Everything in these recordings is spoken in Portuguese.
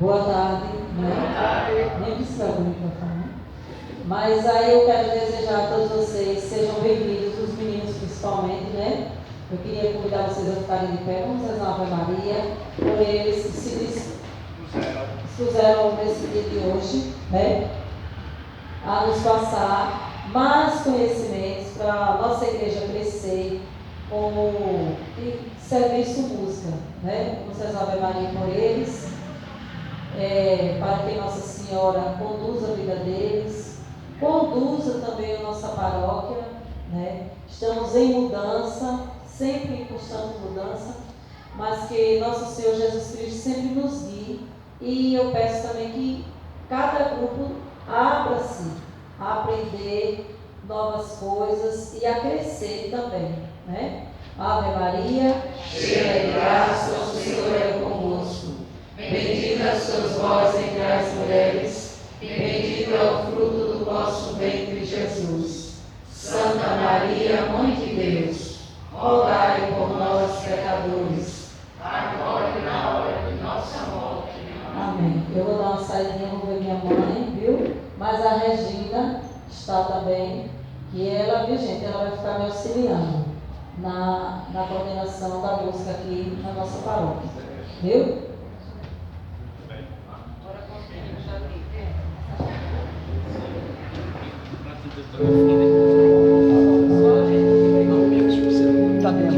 Boa tarde, né? Nem precisa do microfone. Mas aí eu quero desejar a todos vocês, sejam bem-vindos, os meninos principalmente, né? Eu queria convidar vocês a ficarem de pé, vamos rezar a Ave Maria, por eles que se dispuseram nesse dia de hoje, né? A nos passar mais conhecimentos para a nossa igreja crescer como serviço música, né? Vamos rezar a Ave Maria por eles. Para que Nossa Senhora conduza a vida deles, conduza também a nossa paróquia, né? Estamos em mudança, sempre em constante mudança, mas que Nosso Senhor Jesus Cristo sempre nos guie, e eu peço também que cada grupo abra-se a aprender novas coisas e a crescer também, né? Ave Maria, cheia de graça, o Senhor é convosco. Bendita sois vós entre as mulheres, bendito é o fruto do vosso ventre, Jesus. Santa Maria, Mãe de Deus, rogai por nós, pecadores, agora e na hora de nossa morte. Amém. Eu vou dar uma saída, vou ver minha mãe, viu? Mas a Regina está também, e ela, viu gente, ela vai ficar me auxiliando na coordenação da música aqui na nossa paróquia, viu? Tá bem,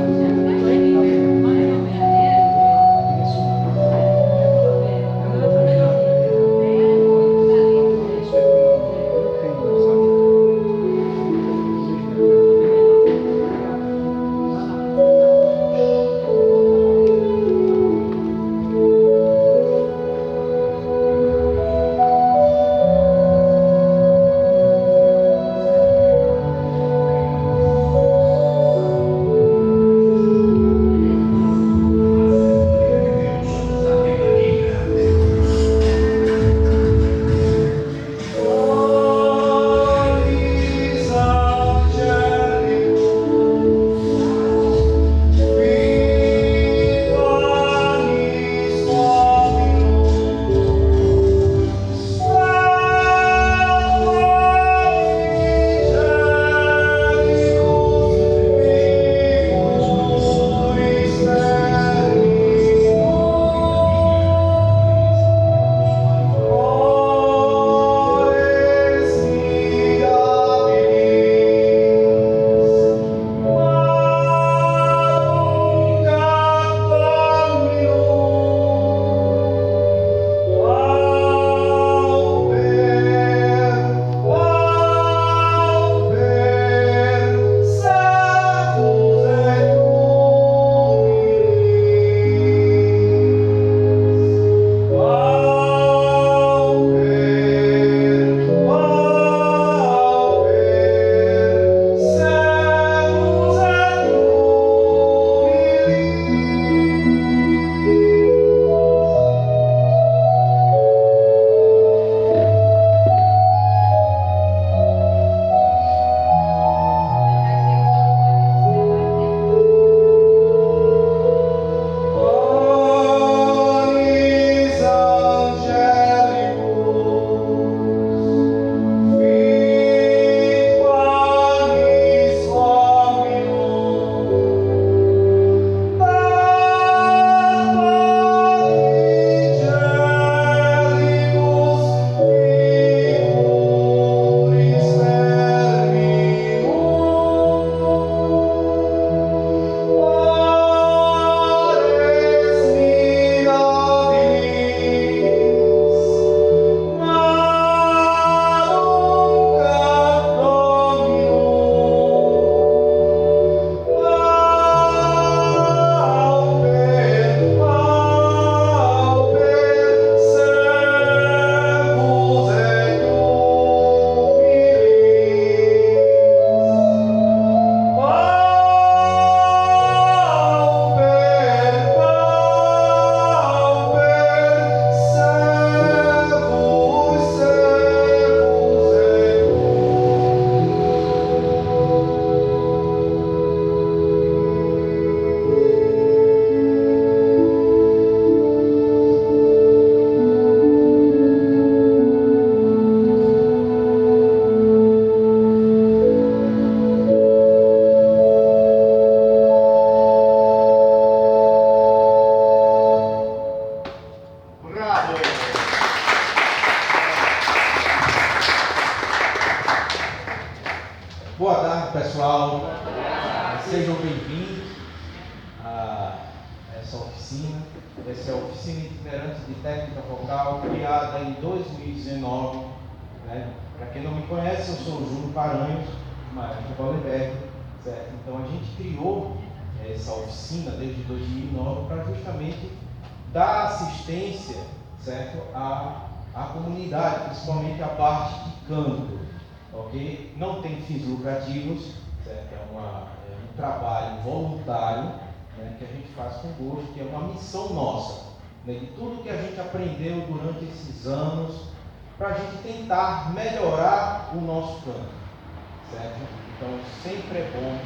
pessoal. Sejam bem-vindos a essa oficina. Essa é a oficina itinerante de técnica vocal, criada em 2019. Né? Para quem não me conhece, eu sou o Júlio Paranhos, maestro de Bolenberg, certo? Então a gente criou essa oficina desde 2009 para justamente dar assistência, certo, à comunidade, principalmente a parte de canto, ok? Não tem fins lucrativos, certo? É um trabalho voluntário, né, que a gente faz com gosto, que é uma missão nossa, né, de tudo que a gente aprendeu durante esses anos, para a gente tentar melhorar o nosso canto, certo? Então sempre é bom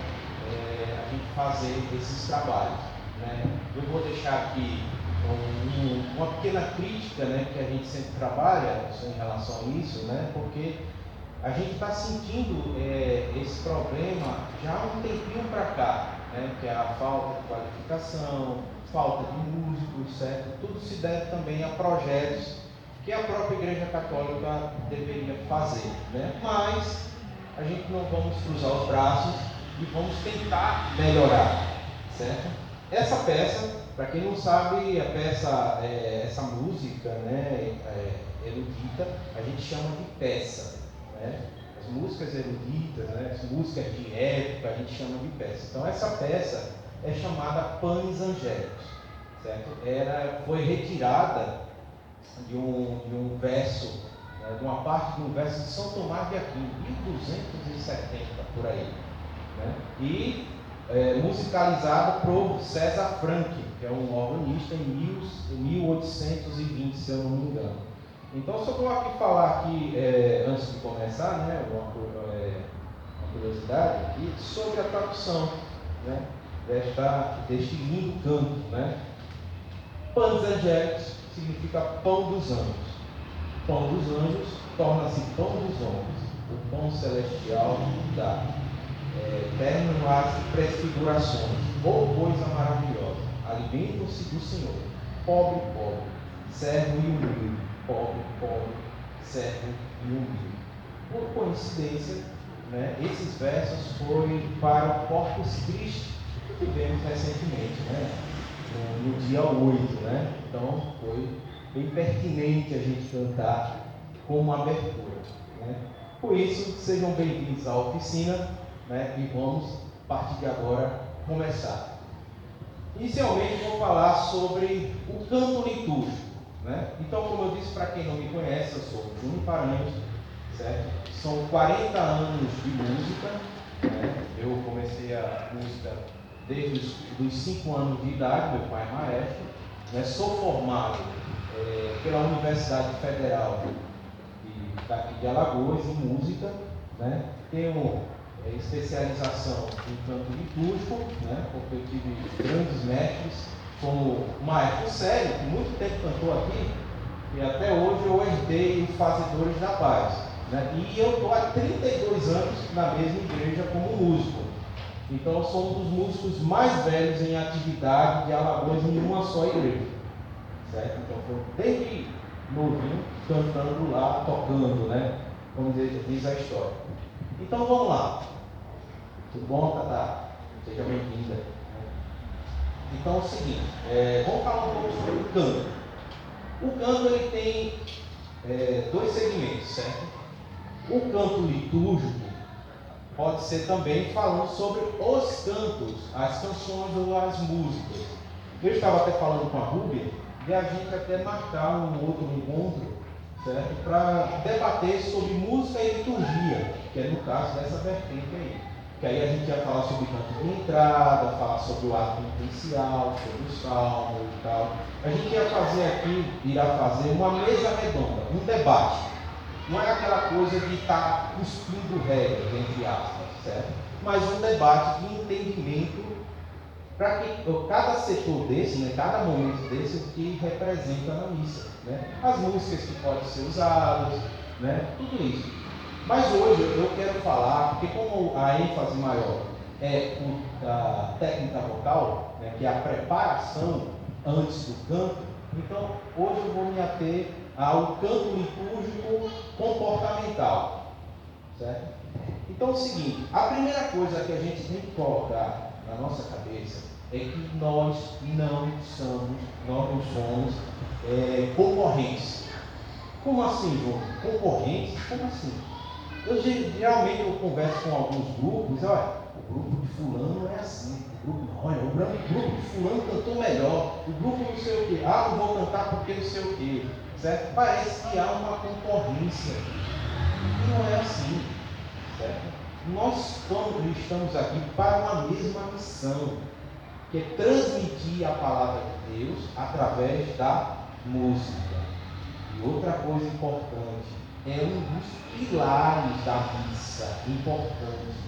a gente fazer esses trabalhos, né? Eu vou deixar aqui uma pequena crítica, né, que a gente sempre trabalha em relação a isso, né, porque a gente está sentindo esse problema já há um tempinho para cá, né, que é a falta de qualificação, falta de músicos, certo? Tudo se deve também a projetos que a própria Igreja Católica deveria fazer, né? Mas a gente não vamos cruzar os braços e vamos tentar melhorar, certo? Essa peça, para quem não sabe, a peça, essa música, né, erudita, a gente chama de peça, né? As músicas eruditas, né, as músicas de época, a gente chama de peça. Então essa peça é chamada Panis Angélicos, certo? Foi retirada de um verso, né, de uma parte de um verso de São Tomás de Aquino, 1270, por aí, né? E musicalizada por César Franck, que é um organista em 1820, se eu não me engano. Então, só vou aqui falar antes de começar, né, uma curiosidade aqui, sobre a tradução, né, deste lindo canto, né? Panis Angélicos significa pão dos anjos. Pão dos anjos torna-se pão dos homens, o pão celestial da terno as presfigurações, ou coisa maravilhosa, alimentam-se do Senhor, pobre, servo e humilde, pobre, servo e humilde. Por coincidência, né, esses versos foram para o Corpus Christi que tivemos recentemente, né, no dia 8, né? Então foi bem pertinente a gente cantar como abertura, né? Por isso, sejam bem-vindos à oficina, né? E vamos, a partir de agora, começar. Inicialmente, vou falar sobre o canto litúrgico, né? Então, como eu disse, para quem não me conhece, eu sou o Júnior Paranhos, certo? São 40 anos de música, né? Eu comecei a música desde os 5 anos de idade, meu pai é maestro, né? Sou formado pela Universidade Federal daqui de Alagoas em música, né? Tenho especialização em canto litúrgico, né? Porque eu tive grandes mestres, como o maestro Célio, que muito tempo cantou aqui, e até hoje eu herdei os Fazedores da Paz, né? E eu estou há 32 anos na mesma igreja como músico. Então eu sou um dos músicos mais velhos em atividade de Alagoas em uma só igreja, certo? Então foi desde novinho cantando lá, tocando, né? Como diz a história. Então vamos lá. Tudo bom, Tata? Seja bem-vinda. Então é o seguinte, vamos falar um pouco sobre o canto. O canto ele tem 2 segmentos, certo? O canto litúrgico pode ser também falando sobre os cantos, as canções ou as músicas. Eu estava até falando com a Rúbia de a gente até marcar um outro encontro, certo? Para debater sobre música e liturgia, que é no caso dessa vertente aí. Que aí a gente ia falar sobre canto de entrada, falar sobre o ato penitencial, sobre o salmo e tal. A gente irá fazer uma mesa redonda, um debate. Não é aquela coisa de estar cuspindo regras, entre aspas, certo? Mas um debate de entendimento para que cada setor desse, né, cada momento desse, o que representa na missa, né? As músicas que podem ser usadas, né? Tudo isso. Mas hoje eu quero falar, porque como a ênfase maior é a técnica vocal, né, que é a preparação antes do canto, então hoje eu vou me ater ao canto litúrgico comportamental, certo? Então é o seguinte, a primeira coisa que a gente tem que colocar na nossa cabeça é que nós não somos concorrentes. Como assim, João? Concorrentes? Como assim? Geralmente eu converso com alguns grupos, olha, o grupo de fulano é assim, o grupo de fulano cantou melhor, o grupo não sei o quê, não vou cantar porque não sei o quê, certo? Parece que há uma concorrência, e não é assim, certo? Nós estamos aqui para uma mesma missão, que é transmitir a palavra de Deus através da música. E outra coisa importante, é um dos pilares da missa, importante.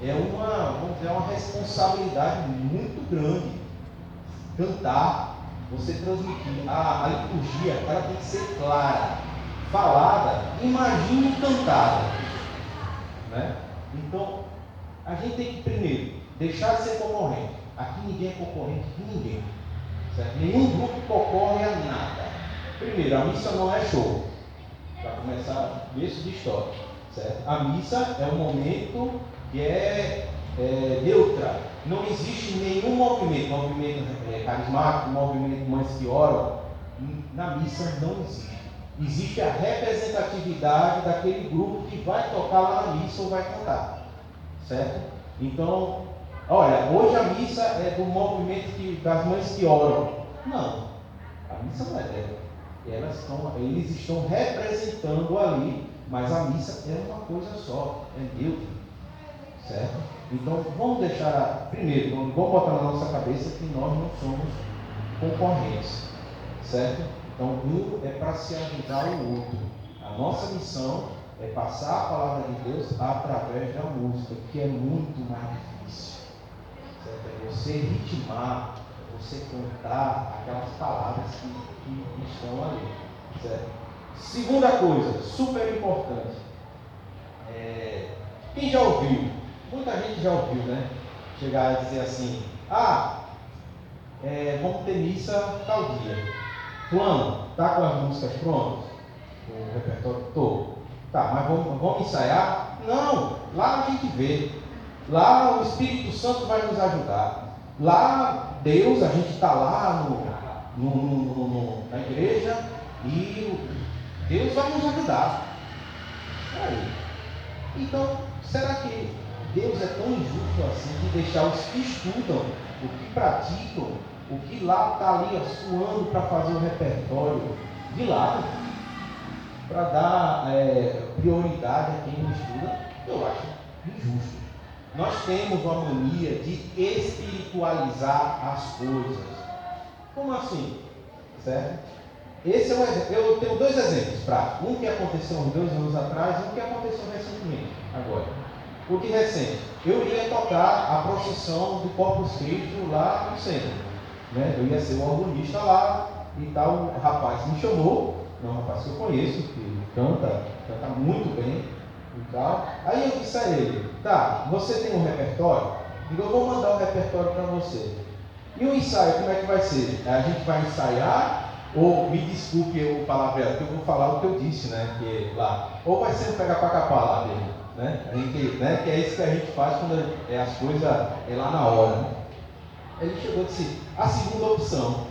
É uma responsabilidade muito grande. Cantar, você transmitir. A liturgia, ela tem que ser clara, falada, imagine cantada. Né? Então, a gente tem que primeiro deixar de ser concorrente. Aqui ninguém é concorrente de ninguém. Certo? Nenhum grupo concorre a nada. Primeiro, a missa não é show. Para começar, berço de história. Certo? A missa é um momento que é neutra. Não existe nenhum movimento carismático, movimento mães que oram. Na missa não existe. Existe a representatividade daquele grupo que vai tocar lá na missa ou vai cantar. Certo? Então, olha, hoje a missa é do movimento das mães que oram. Não, a missa não é dela. Eles estão representando ali, mas a missa é uma coisa só, é neutra. Certo? Então, vamos deixar, primeiro, vamos botar na nossa cabeça que nós não somos concorrentes. Certo? Então, um é para se ajudar o outro. A nossa missão é passar a palavra de Deus através da música, que é muito mais difícil. Certo? É você ritmar, você cantar aquelas palavras que estão ali. Certo? Segunda coisa, super importante. Quem já ouviu? Muita gente já ouviu, né? Chegar a dizer assim, vamos ter missa tal dia. Fulano, está com as músicas prontas? O repertório todo. Tá, mas vamos ensaiar? Não, lá a gente vê. Lá o Espírito Santo vai nos ajudar. Lá Deus, a gente está lá na igreja e Deus vai nos ajudar. Aí. Então, será que Deus é tão injusto assim de deixar os que estudam, o que praticam, o que lá está ali suando para fazer o repertório de lado, para dar prioridade a quem não estuda? Eu acho injusto. Nós temos uma mania de espiritualizar as coisas. Como assim? Certo? Esse é um exemplo. Eu tenho dois exemplos práticos. Um que aconteceu uns 2 anos atrás e um que aconteceu recentemente, agora. O que recente? Eu ia tocar a procissão do Corpus Christi lá no centro. Né? Eu ia ser o organista lá e tal. O rapaz me chamou, um rapaz que eu conheço, que canta muito bem e tal. Aí eu disse a ele, tá, você tem um repertório? Digo, eu vou mandar um repertório para você. E o ensaio, como é que vai ser? A gente vai ensaiar, ou me desculpe o palavreado, que eu vou falar o que eu disse, né? Que lá, ou vai ser um pegar para capar lá dele, né? A gente, né? Que é isso que a gente faz quando as coisas lá na hora. Né? Ele chegou e disse, a segunda opção,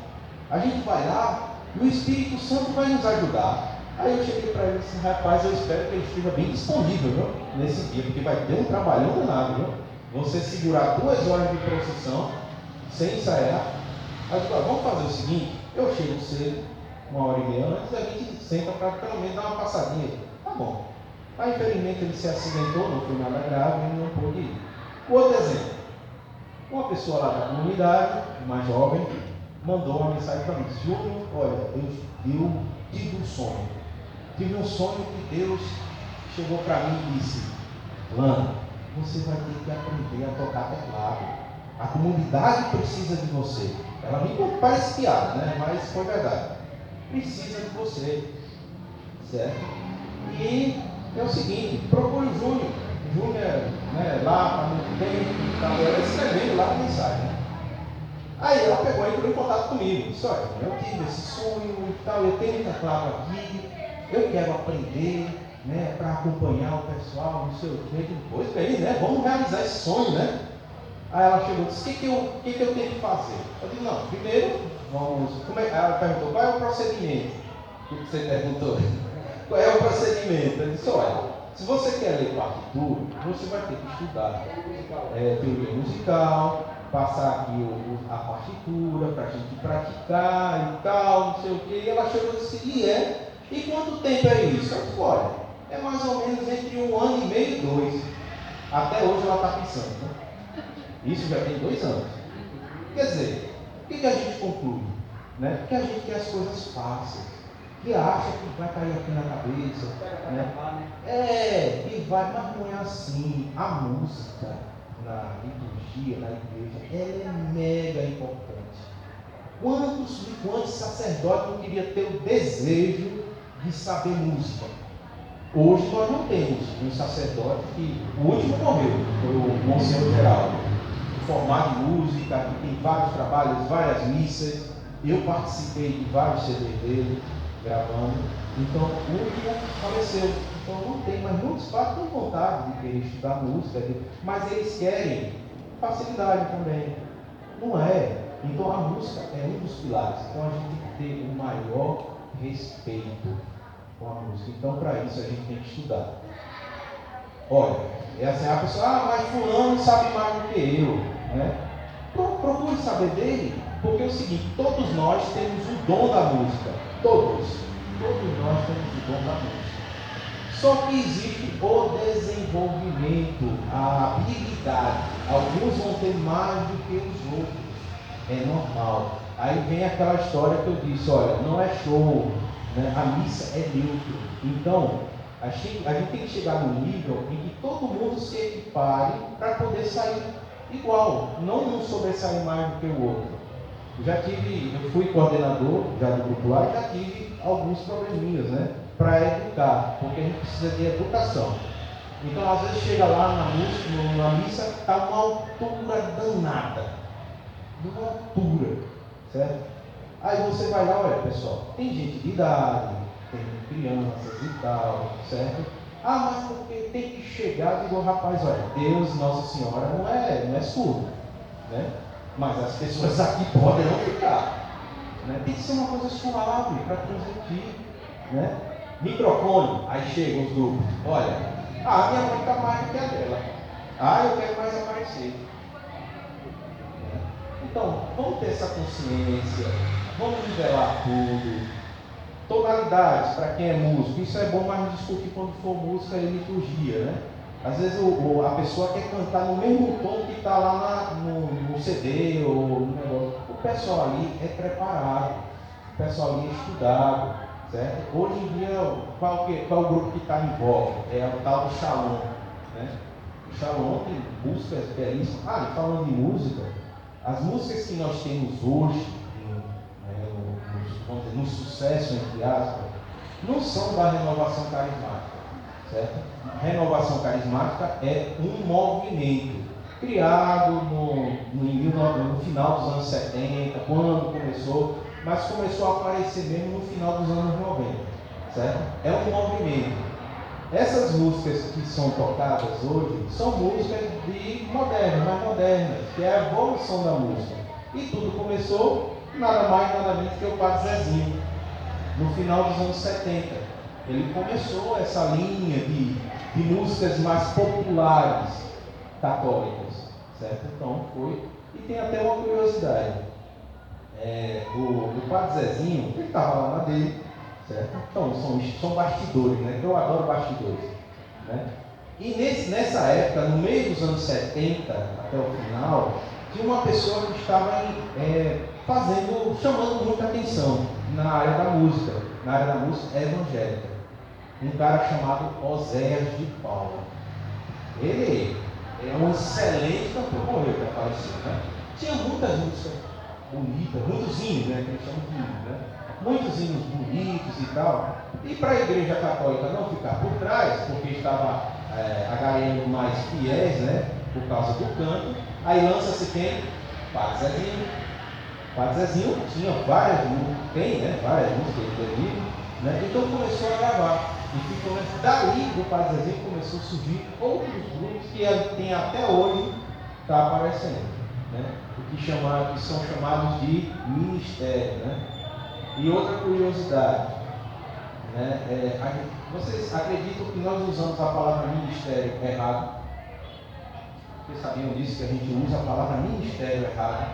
a gente vai lá e o Espírito Santo vai nos ajudar. Aí eu cheguei para ele e disse, rapaz, eu espero que ele esteja bem disponível, viu? Nesse dia, porque vai ter um trabalhão danado, viu? Você segurar 2 horas de procissão sem ensaiar. Aí eu digo, vamos fazer o seguinte, eu chego cedo, 1h30 antes, a gente senta para pelo menos dar uma passadinha. Tá bom. Aí infelizmente ele se acidentou, não foi nada grave, ele não pôde ir. O outro exemplo, uma pessoa lá da comunidade, uma jovem, mandou uma mensagem para mim, Júnior, olha, eu tive um sonho. Tive um sonho que Deus chegou para mim e disse, Lana, você vai ter que aprender a tocar teclado. A comunidade precisa de você. Ela me parece piada, né? Mas foi verdade. Precisa de você. Certo? E é o seguinte, procure o Júnior. O Júnior, né, lá há muito tempo, estava escrevendo lá a mensagem. Né? Aí ela pegou e entrou em contato comigo. Disse, olha, eu tive esse sonho e tal, eu tenho teclado aqui, eu quero aprender, né, para acompanhar o pessoal, não sei o quê. Pois bem, né, vamos realizar esse sonho, né? Aí ela chegou e disse, o que eu tenho que fazer? Eu disse, não, primeiro, vamos... Ela perguntou, qual é o procedimento? O que você perguntou? Qual é o procedimento? Eu disse, olha, se você quer ler partitura, você vai ter que estudar teoria musical, passar aqui a partitura para a gente praticar e tal, não sei o quê. E ela chegou e disse, e quanto tempo é isso? Eu disse, olha, é mais ou menos entre 1 ano e meio e 2. Até hoje ela está pensando, né? Isso já tem 2 anos. Quer dizer, o que a gente conclui? Né? Que a gente quer as coisas fáceis, que acha que vai cair aqui na cabeça, né? E vai, mas não é assim. A música na liturgia, na igreja, ela é mega importante. Quantos sacerdotes não queriam ter o desejo de saber música? Hoje nós não temos um sacerdote que, o último morreu, foi o Monsenhor Geraldo, formado em música, que tem vários trabalhos, várias missas. Eu participei de vários CDs dele, gravando. Então, o último faleceu. Então, não tem, mas muitos pais têm vontade de querer estudar música, mas eles querem facilidade também. Não é? Então, a música é um dos pilares. Então, a gente tem que ter o maior respeito com a música. Então, para isso, a gente tem que estudar. Olha, é assim, a pessoa, mas fulano sabe mais do que eu, né? Procure saber dele, porque é o seguinte, todos nós temos o dom da música. Todos nós temos o dom da música. Só que existe o desenvolvimento, a habilidade. Alguns vão ter mais do que os outros. É normal. Aí vem aquela história que eu disse, olha, não é show, né? A missa é neutro. Então, a gente tem que chegar num nível em que todo mundo se equipare para poder sair igual, não um sobressair mais do que o outro. Eu fui coordenador já do grupo lá e já tive alguns probleminhas, né? Para educar, porque a gente precisa de educação. Então, às vezes chega lá na missa, está uma altura danada. Uma altura, certo? Aí você vai lá, olha pessoal, tem gente de idade, tem crianças e tal, certo? Mas porque tem que chegar e dizer, rapaz, olha, Deus, Nossa Senhora não é surdo, né? Mas as pessoas aqui podem não ficar, né? Tem que ser uma coisa suave para transmitir, né? Microfone, aí chegam os grupos, olha, minha mãe está mais do que a dela, eu quero mais aparecer. Então, vamos ter essa consciência, vamos nivelar tudo. Tonalidades, para quem é músico, isso é bom, mas discutir quando for música e liturgia, né? Às vezes a pessoa quer cantar no mesmo tom que está lá no CD ou no negócio. O pessoal ali é preparado, o pessoal ali é estudado, certo? Hoje em dia, qual é o grupo que está em voga? É o tal do Shalom, né? O Shalom tem músicas belíssimas. Falando de música, as músicas que nós temos hoje, no sucesso, entre aspas, não são da renovação carismática, certo? A renovação carismática é um movimento criado no final dos anos 70, quando começou, mas começou a aparecer mesmo no final dos anos 90, certo? É um movimento. Essas músicas que são tocadas hoje são músicas mais modernas, que é a evolução da música. E tudo começou nada mais, nada menos que o Padre Zezinho, no final dos anos 70. Ele começou essa linha de músicas mais populares católicas, certo? Então foi. E tem até uma curiosidade. O Padre Zezinho, ele estava lá na dele, certo? Então são bastidores, né? Eu adoro bastidores, né? E nessa época, no meio dos anos 70 até o final, tinha uma pessoa que estava chamando muita atenção na área da música evangélica. Um cara chamado Oséias de Paula. Ele é um excelente cantor, morreu, já faleceu, né? Tinha muitas músicas bonitas, muitos hinos, né? Que eles chamam de hinos, né? Muitos hinos bonitos e tal. E para a Igreja Católica não ficar por trás, porque estava agarrando mais fiéis, né? Por causa do canto, aí lança-se quem? Padre Zezinho. Padre Zezinho tinha várias músicas, várias músicas, né? Então começou a gravar. E ficou daí, do Pai do Exemplo, começou a surgir outros grupos que tem até hoje, está aparecendo. Né? Que são chamados de ministério. Né? E outra curiosidade, né? Vocês acreditam que nós usamos a palavra ministério errado? Vocês sabiam disso, que a gente usa a palavra ministério errado?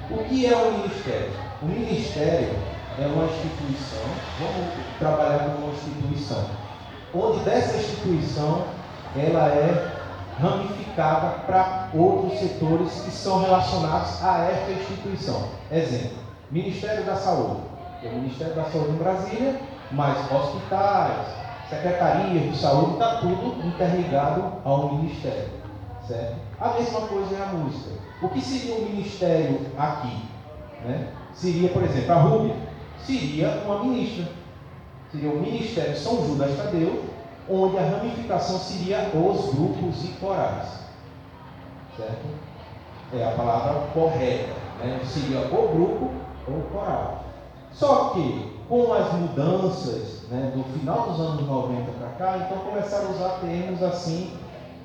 O que é o ministério? O ministério é uma instituição, vamos trabalhar com uma instituição, onde dessa instituição ela é ramificada para outros setores que são relacionados a esta instituição. Exemplo, Ministério da Saúde. Tem o Ministério da Saúde em Brasília, mas hospitais, secretarias de saúde, está tudo interligado ao ministério. Certo? A mesma coisa é a música. O que seria um ministério aqui? Né? Seria, por exemplo, a Rúbia seria uma ministra. Seria o Ministério São Judas Tadeu, onde a ramificação seria os grupos e corais. Certo? É a palavra correta. Né? Seria o grupo ou o coral. Só que, com as mudanças, né, do final dos anos 90 para cá, então começaram a usar termos assim,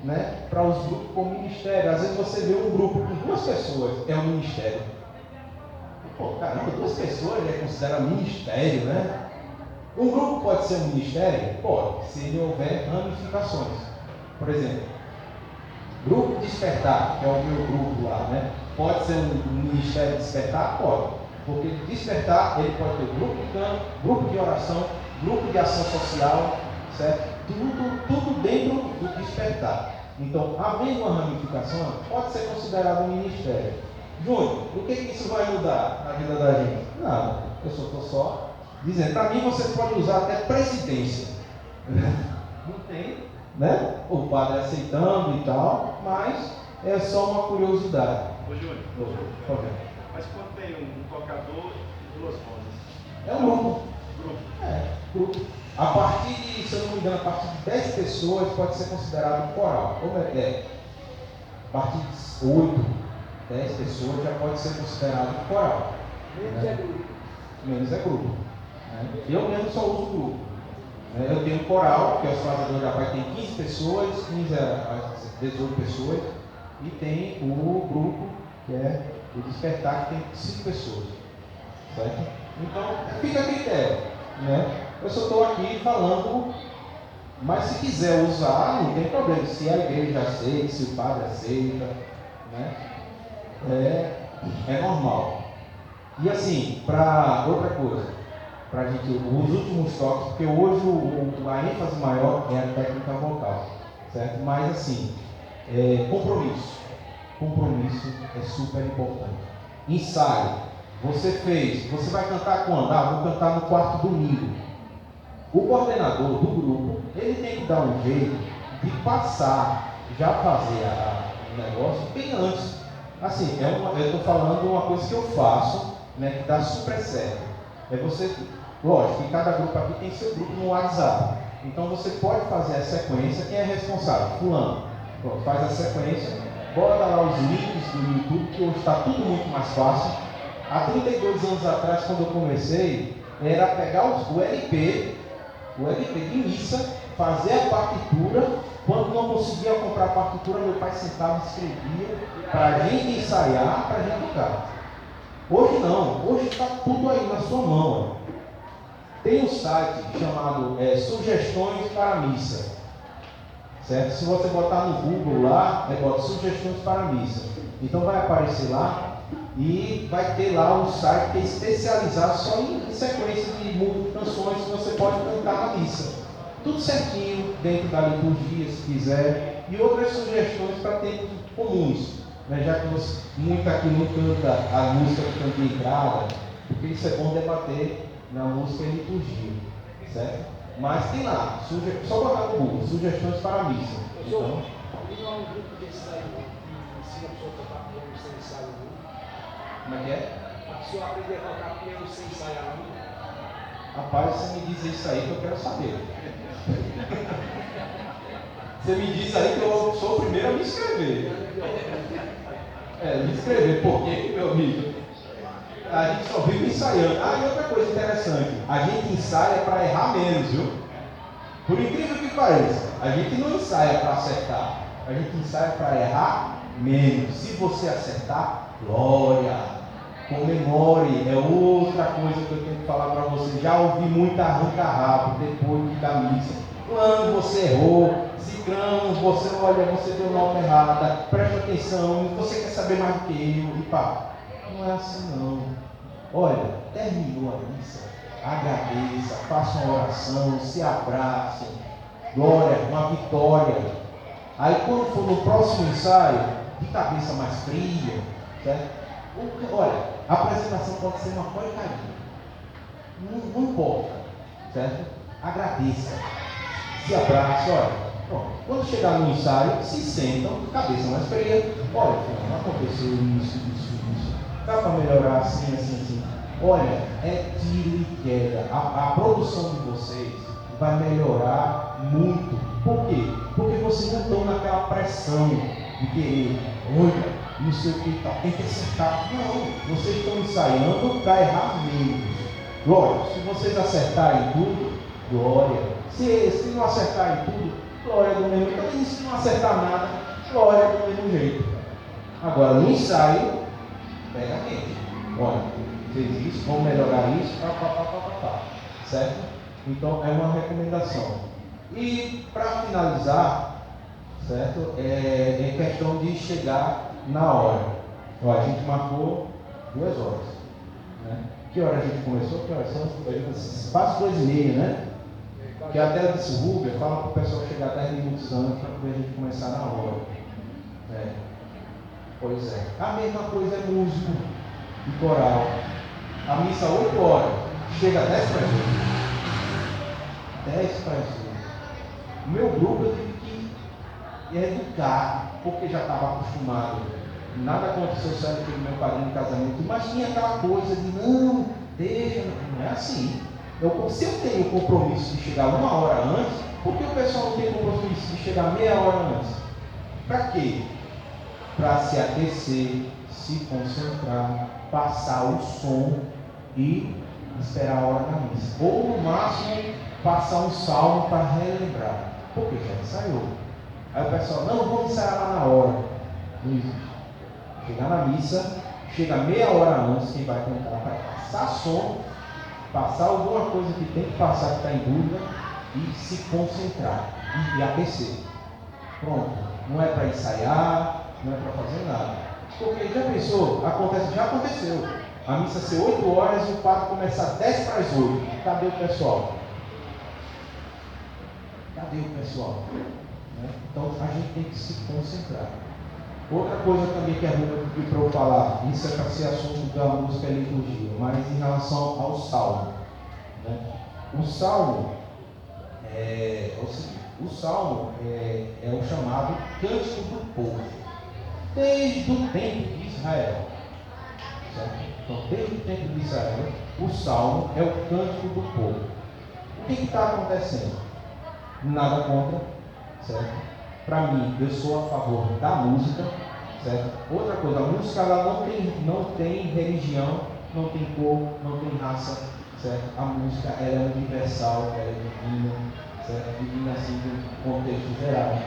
né, para os grupos como ministério. Às vezes você vê um grupo com 2 pessoas, é um ministério. Pô, caramba, 2 pessoas já é considerado ministério, né? Um grupo pode ser um ministério? Pode, se houver ramificações. Por exemplo, Grupo Despertar, que é o meu grupo lá, né? Pode ser um ministério Despertar? Pode. Porque Despertar, ele pode ter grupo de canto, grupo de oração, grupo de ação social, certo? Tudo dentro do Despertar. Então, havendo uma ramificação, pode ser considerado um ministério. Júnior, o que isso vai mudar na vida da gente? Nada. Eu estou só dizendo. Para mim, você pode usar até presidência. Não tem, né? O padre aceitando e tal, mas é só uma curiosidade. Ô Júnior, mas quando tem um tocador e 2 vozes? É um grupo. Grupo. A partir de, se eu não me engano, a partir de 10 pessoas pode ser considerado um coral. Como é? A partir de 8, 10 pessoas já pode ser considerado um coral. Menos é grupo. Menos é grupo. Né? Eu mesmo só uso grupo. Eu tenho um coral, que é os fazedores da paz, tem 15 pessoas, 15 a 18 pessoas, e tem o grupo, que é o Despertar, que tem 5 pessoas. Certo? Então, fica a critério. Né? Eu só estou aqui falando, mas se quiser usar, não tem problema. Se a igreja aceita, se o padre aceita, né? É normal. E assim, para outra coisa, para a gente, os últimos toques, porque hoje a ênfase maior é a técnica vocal, certo? Mas assim, compromisso. Compromisso é super importante. Ensaio. Você vai cantar quando? Vou cantar no quarto domingo. O coordenador do grupo, ele tem que dar um jeito de passar, já fazer o negócio bem antes. Assim, eu estou falando uma coisa que eu faço, né, que dá super certo. Lógico que cada grupo aqui tem seu grupo no WhatsApp. Então você pode fazer a sequência, quem é responsável? Fulano. Pronto, faz a sequência, bota lá os links do YouTube, que hoje está tudo muito mais fácil. Há 32 anos atrás, quando eu comecei, era pegar o LP de missa, fazer a partitura. Quando não conseguia comprar a partitura, meu pai sentava e escrevia para a gente ensaiar, para a gente tocar. Hoje não, hoje está tudo aí na sua mão. Tem um site chamado Sugestões para Missa. Certo? Se você botar no Google lá, bota Sugestões para Missa. Então vai aparecer lá. E vai ter lá um site que é especializado só em sequência de canções que você pode cantar na missa. Tudo certinho, dentro da liturgia, se quiser. E outras sugestões para tempos comuns. Né? Já que muito aqui não canta a música do canto de entrada, porque isso é bom debater na música e liturgia. Certo? Mas tem lá, só botar no Google, Sugestões para a Missa. Então, não é um grupo desse aí que ensina a pessoa a tocar piano sem ensaio. como é que é? A pessoa aprender a tocar piano sem ensaiar não. Rapaz, você me diz isso aí que eu quero saber. Você me diz aí que eu sou o primeiro a me inscrever. Me inscrever, por quê, meu amigo? A gente só vive ensaiando. E outra coisa interessante, a gente ensaia para errar menos, viu? Por incrível que pareça, a gente não ensaia para acertar, a gente ensaia para errar menos. Se você acertar, glória! Comemore, é outra coisa que eu tenho que falar para você. Já ouvi muito arranca-rabo depois da missa. Quando você errou, ciclano, você olha, você deu nota errada, presta atenção, você quer saber mais do que eu, e pá, não é assim não. Olha, terminou a missa, agradeça, faça uma oração, se abracem, glória, uma vitória. Aí quando for no próximo ensaio, de cabeça mais fria, certo? Olha, a apresentação pode ser uma porcaria. Não importa, certo? Agradeça, se abraça, olha. Pronto. Quando chegar no ensaio, se sentam, cabeça mais fria. Olha, não aconteceu isso. Dá para melhorar assim. Olha, é tiro e queda. A produção de vocês vai melhorar muito. Por quê? Porque vocês não estão naquela pressão de querer, olha, não sei o que tal, tem que acertar. Não, vocês estão ensaiando para errar menos. Glória, se vocês acertarem tudo, glória. Se não acertarem tudo, glória do mesmo jeito. Também se não acertar nada, glória do mesmo jeito. Agora, no ensaio, pega a mente. Olha, fez isso, vamos melhorar isso, certo? Então, é uma recomendação. E, para finalizar, certo? É questão de chegar na hora. Ó, a gente marcou 2 horas. Né? Que hora a gente começou? Que horas são? Quase 2h30, né? Que até eu disse, Rubia, fala para o pessoal chegar 10 minutos antes para poder a gente começar na hora. Pois é. A mesma coisa é músico e coral. A missa 8 horas. Chega 10 para as 8. 10 para as 8. O meu grupo eu tive que educar, porque já estava acostumado. Nada aconteceu certo com o meu padrinho de casamento, mas tinha aquela coisa de não, deixa, não é assim. Se eu tenho o compromisso de chegar 1 hora antes, por que o pessoal não tem o compromisso de chegar meia hora antes? Para quê? Para se aquecer, se concentrar, passar o som e esperar a hora da missa. Ou no máximo, passar um salmo para relembrar. Porque já ensaiou. Aí o pessoal, não, vamos ensaiar lá na hora. Não existe. Chegar na missa, chega meia hora antes, quem vai cantar vai passar som, passar alguma coisa que tem que passar, que está em dúvida, e se concentrar, e aquecer. Pronto. Não é para ensaiar, não é para fazer nada. Porque já pensou, já aconteceu. A missa ser 8 horas e o padre começar 10 para as 8. Cadê o pessoal? Né? Então a gente tem que se concentrar. Outra coisa também que a Rúbia pediu para eu falar, isso é para ser assunto da música e liturgia, mas em relação ao salmo. Né? O salmo é o seguinte: o salmo é o chamado cântico do povo, desde o tempo de Israel. Certo? Então, desde o tempo de Israel, o salmo é o cântico do povo. O que está acontecendo? Nada contra, certo? Para mim, eu sou a favor da música, certo? Outra coisa, a música ela não tem religião, não tem cor, não tem raça, certo? A música ela é universal, ela é divina, certo? Divina assim no contexto geral,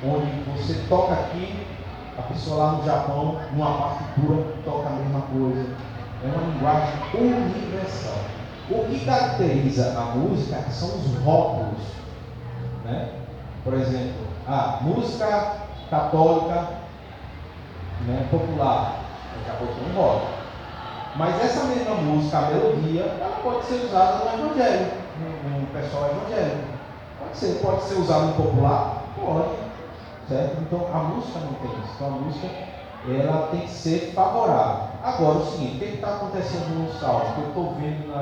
onde você toca aqui, a pessoa lá no Japão, numa partitura, toca a mesma coisa. É uma linguagem universal. O que caracteriza a música são os rótulos, né? Por exemplo, a música católica, né, popular, eu já botou um rótulo. Mas essa mesma música, a melodia, ela pode ser usada no evangelho, no pessoal evangélico. Pode ser usada no popular? Pode. Certo? Então a música não tem isso. Então a música ela tem que ser favorável. Agora o seguinte, o que está acontecendo no salmo? Que eu estou vendo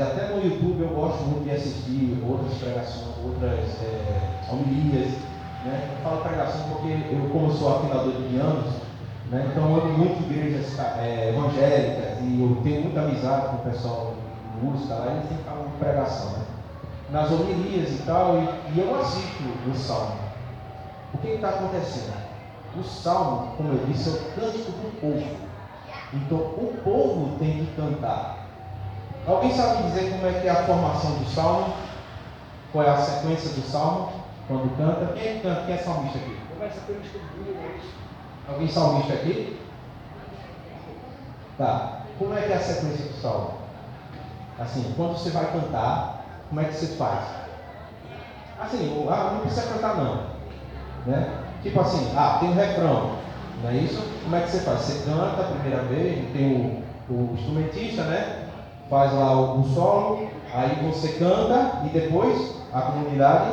até no YouTube eu gosto muito de assistir outras pregações, outras homilias, né? Eu falo pregação porque como sou afinador de pianos, né? Então eu ando muito em igrejas evangélicas e eu tenho muita amizade com o pessoal de música lá, eles sempre falam de pregação, né? Nas homilias e tal, e eu assisto o salmo. O que está acontecendo? O salmo, como eu disse, é o cântico do povo. Então o povo tem que cantar. Alguém sabe dizer como é que é a formação do salmo? Qual é a sequência do salmo? Quando canta? Quem é que canta? Quem é salmista aqui? Começa pelo estudo, é isso. Alguém salmista aqui? Tá. Como é que é a sequência do salmo? Assim, quando você vai cantar, como é que você faz? Assim, não precisa cantar não. Né? Tipo assim, tem um refrão, não é isso? Como é que você faz? Você canta a primeira vez, tem o instrumentista, né? Faz lá o solo, aí você canta e depois a comunidade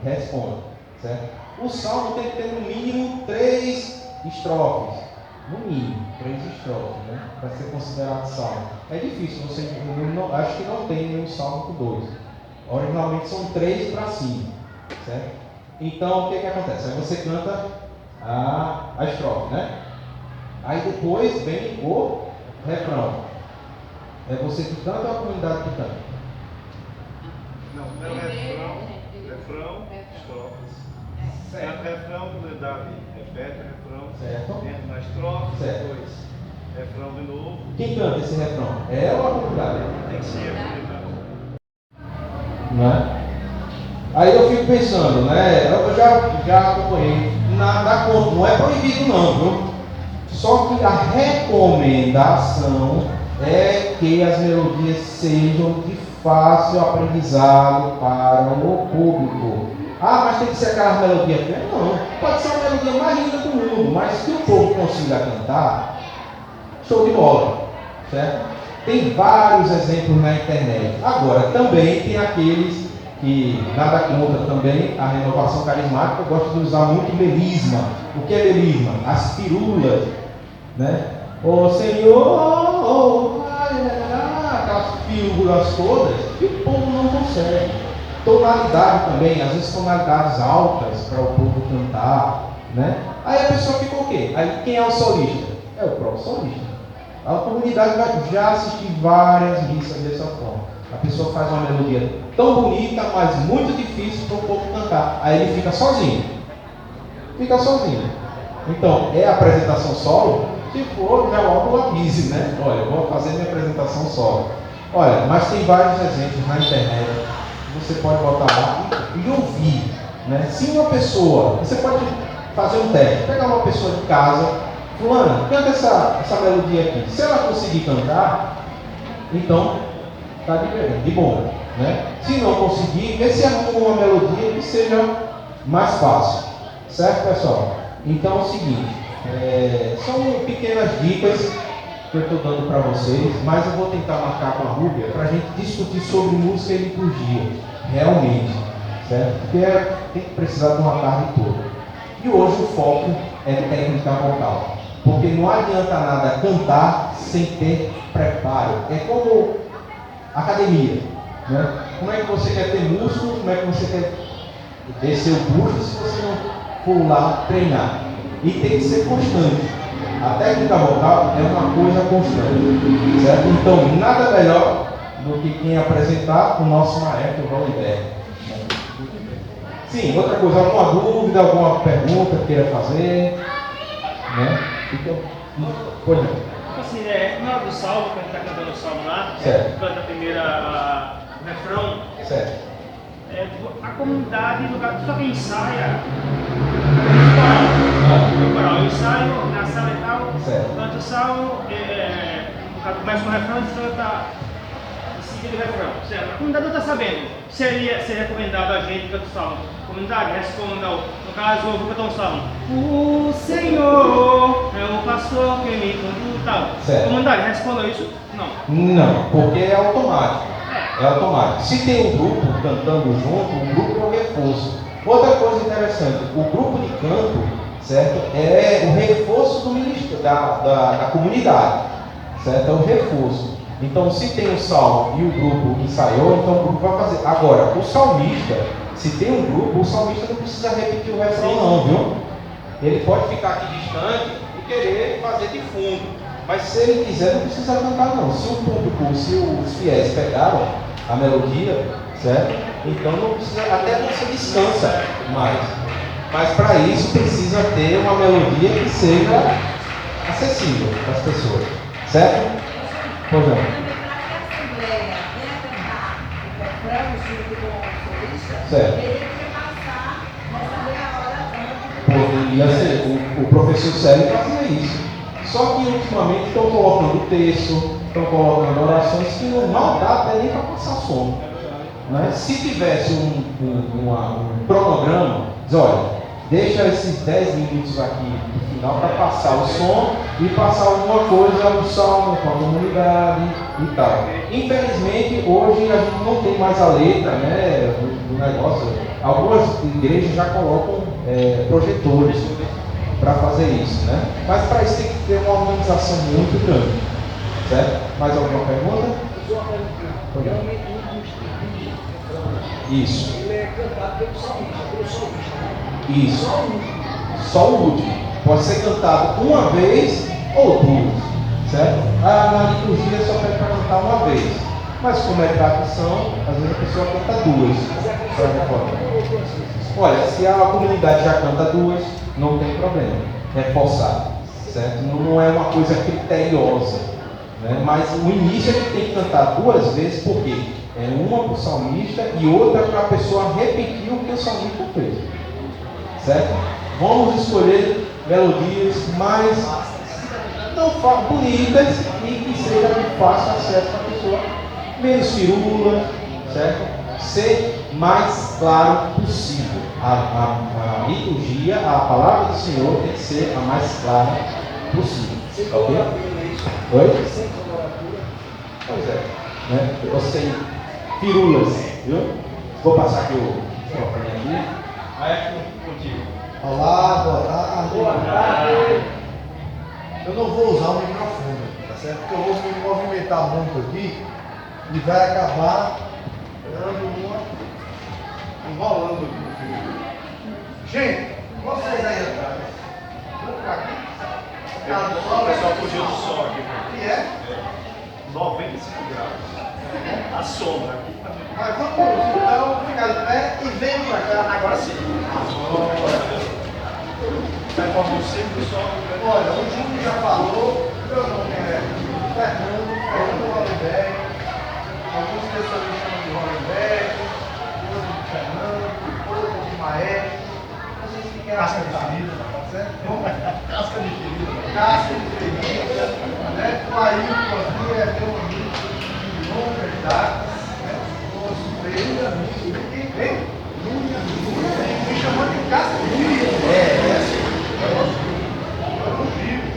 responde, certo? O salmo tem que ter no mínimo 3 estrofes, no mínimo 3 estrofes, né? Para ser considerado salmo. É difícil, acho que não tem nenhum salmo com 2. Originalmente são 3 para cima, certo? Então, o que acontece? Aí você canta a estrofe, né? Aí depois vem o refrão. É você que canta ou a comunidade que canta? Não, refrão, estrofes. Certo. Refrão, comunidade repete, refrão. Certo. Entra na estrofe, certo. depois refrão de novo. Quem canta esse refrão? É ela ou a comunidade? Tem que ser a comunidade. Não é? Aí eu fico pensando, né? Eu já acompanhei, nada contra, não é proibido não, viu? Só que a recomendação é que as melodias sejam de fácil aprendizado para o público. Mas tem que ser aquela melodia feia? Não, pode ser a melodia mais linda do mundo, mas se o povo consiga cantar, show de bola, certo? Tem vários exemplos na internet. Agora, também tem aqueles que nada contra também a renovação carismática, eu gosto de usar muito melisma. O que é melisma? As firulas, né? Ô Senhor, aquelas figuras todas, que o povo não consegue. Tonalidade também, às vezes tonalidades altas para o povo cantar, né? Aí a pessoa fica o quê? Aí quem é o solista? É o próprio solista. A comunidade vai já assistir várias missas dessa forma. A pessoa faz uma melodia tão bonita, mas muito difícil para o povo cantar. Aí ele fica sozinho. Fica sozinho. Então, é a apresentação solo? Se for, já logo avise, né? Olha, eu vou fazer minha apresentação solo. Olha, mas tem vários exemplos na internet. Você pode botar lá e ouvir, né? Se uma pessoa, você pode fazer um teste, pegar uma pessoa de casa, fulano, canta essa melodia aqui. Se ela conseguir cantar, então está de bom, né? Se não conseguir, vê se arruma uma melodia que seja mais fácil, certo, pessoal? Então é o seguinte, são pequenas dicas que eu estou dando para vocês, mas eu vou tentar marcar com a Rúbia para a gente discutir sobre música e liturgia, realmente, certo? Porque tem que precisar de uma tarde toda. E hoje o foco é técnica vocal, porque não adianta nada cantar sem ter preparo. É como academia, né? Como é que você quer ter músculo? Como é que você quer descer o bucho se você não for lá treinar? E tem que ser constante. A técnica vocal é uma coisa constante, certo? Então, nada melhor do que quem apresentar o nosso maestro Valdir. Sim, outra coisa, alguma dúvida, alguma pergunta que queira fazer, né? Então, pois não. Assim, na hora do salmo, quando está cantando o salmo lá, canta a primeira o refrão. Certo. A comunidade, no caso, só quem ensaia, o ensaio na sala e tal, canta o salmo, no caso, começa com o refrão e canta em seguida o refrão. Certo? A comunidade não está sabendo. Seria recomendado a gente cantar o salmo. A comunidade responda, no caso, eu vou cantar um salmo. O Senhor é o pastor que me conduz, tal. A comunidade responda isso? Não. Não, porque é automático. É automático. Se tem um grupo cantando junto, o grupo é um reforço. Outra coisa interessante, o grupo de canto, certo? É o reforço do ministério, da comunidade, certo? É o reforço. Então, se tem o salmo e o grupo ensaiou, então o grupo vai fazer. Agora, o salmista, se tem um grupo, o salmista não precisa repetir o refrão não, viu? Ele pode ficar aqui distante e querer fazer de fundo. Mas se ele quiser, não precisa cantar não. Se o público, se os fiéis pegaram a melodia, certo? Então não precisa, até você descansa mais. Mas para isso precisa ter uma melodia que seja acessível para as pessoas, certo? Pois não. Certo. Ele ia passar nessa meia hora antes. Poderia ser. O professor Célio fazia isso. Só que ultimamente estão colocando texto, estão colocando orações que não dá até nem para passar sono. Né? Se tivesse um cronograma, diz, olha, deixa esses 10 minutos aqui no final para passar o som e passar alguma coisa no salmo com a comunidade e tal. Infelizmente, hoje a gente não tem mais a letra, né, do negócio. Algumas igrejas já colocam projetores para fazer isso, né? Mas para isso tem que ter uma organização muito grande, certo? Mais alguma pergunta? Geralmente Isso. ele é cantado pelo salmista, né? Isso. Só o último. Pode ser cantado uma vez ou duas, certo? Na liturgia só pede para cantar uma vez. Mas como é tradição, às vezes a pessoa canta duas. Olha, se a comunidade já canta duas, não tem problema. É forçado, certo? Não é uma coisa criteriosa, né? Mas o início a gente tem que cantar duas vezes, porque é uma para o salmista e outra para a pessoa repetir o que o salmista fez, certo? Vamos escolher melodias mais não bonitas e que seja de fácil acesso para a pessoa, menos firula, certo? Ser mais claro possível. A liturgia, a palavra do Senhor tem que ser a mais clara possível. Ok? Oi? Pois é. Né? Eu sei firulas, viu? Vou passar aqui o microfone aqui. Aí é contigo. Olá, boa tarde. Boa tarde. Eu não vou usar o microfone, tá certo? Porque eu vou me movimentar muito aqui e vai acabar enrolando aqui. Gente, vocês aí atrás, vamos pra aqui. O pessoal fugiu do sol aqui. E é? 95 graus. A sombra aqui. Mas vamos então ficar de pé e vem pra cá. Agora sim. Vai formar o centro do sol. Olha, o Júlio já falou, meu nome é Fernando Hollenberg. Algumas pessoas me chamam de Hollenberg, outros de Fernando, outros de Maestro. Vocês que querem Casca de acertar, ferida. tá certo? Vamos lá. Casca de ferida. Casca de ferida, né? O Ailton aqui é meu amigo de longas datas, né? Nosso grande amigo. Vem? Me chamou de casca de ferida. É assim. Eu não vivo.